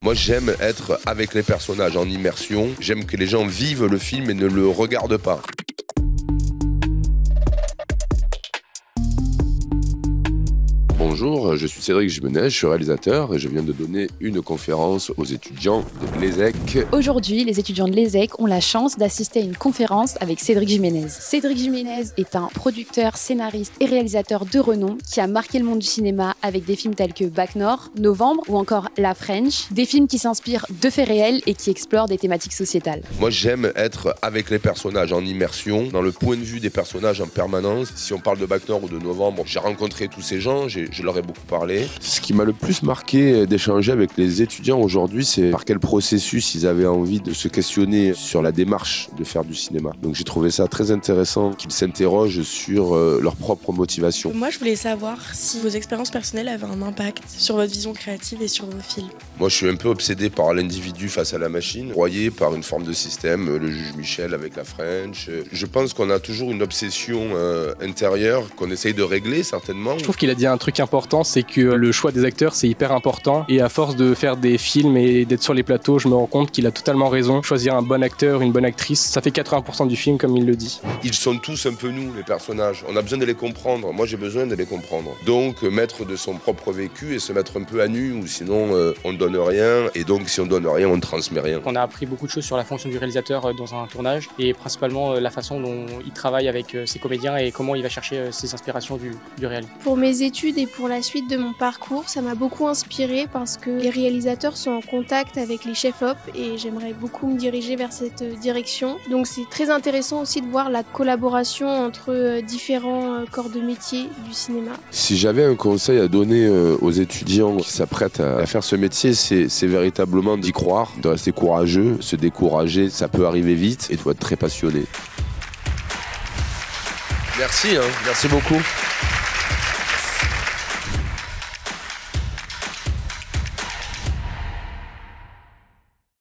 Moi, j'aime être avec les personnages en immersion. J'aime que les gens vivent le film et ne le regardent pas. Bonjour, je suis Cédric Jimenez, je suis réalisateur et je viens de donner une conférence aux étudiants de l'ESSEC. Aujourd'hui, les étudiants de l'ESSEC ont la chance d'assister à une conférence avec Cédric Jimenez. Cédric Jimenez est un producteur, scénariste et réalisateur de renom qui a marqué le monde du cinéma avec des films tels que Bac Nord, Novembre ou encore La French, des films qui s'inspirent de faits réels et qui explorent des thématiques sociétales. Moi, j'aime être avec les personnages en immersion, dans le point de vue des personnages en permanence. Si on parle de Bac Nord ou de Novembre, j'ai rencontré tous ces gens, je leur ai beaucoup parlé. Ce qui m'a le plus marqué d'échanger avec les étudiants aujourd'hui, c'est par quel processus ils avaient envie de se questionner sur la démarche de faire du cinéma. Donc j'ai trouvé ça très intéressant qu'ils s'interrogent sur leur propre motivation. Moi, je voulais savoir si vos expériences personnelles avaient un impact sur votre vision créative et sur vos films. Moi, je suis un peu obsédé par l'individu face à la machine, broyé par une forme de système, le juge Michel avec la French. Je pense qu'on a toujours une obsession intérieure qu'on essaye de régler certainement. Je trouve qu'il a dit un truc important, c'est que le choix des acteurs, c'est hyper important. Et à force de faire des films et d'être sur les plateaux, je me rends compte qu'il a totalement raison. Choisir un bon acteur, une bonne actrice, ça fait 80% du film, comme il le dit. Ils sont tous un peu nous, les personnages. On a besoin de les comprendre. Moi, j'ai besoin de les comprendre. Donc, mettre de son propre vécu et se mettre un peu à nu, ou sinon, on ne donne rien. Et donc, si on donne rien, on ne transmet rien. On a appris beaucoup de choses sur la fonction du réalisateur dans un tournage et principalement la façon dont il travaille avec ses comédiens et comment il va chercher ses inspirations du réel. Pour mes études et pour la suite de mon parcours, ça m'a beaucoup inspiré parce que les réalisateurs sont en contact avec les chefs-op et j'aimerais beaucoup me diriger vers cette direction. Donc c'est très intéressant aussi de voir la collaboration entre différents corps de métier du cinéma. Si j'avais un conseil à donner aux étudiants qui s'apprêtent à faire ce métier, c'est véritablement d'y croire, de rester courageux. Se décourager, ça peut arriver vite et il faut être très passionné. Merci beaucoup.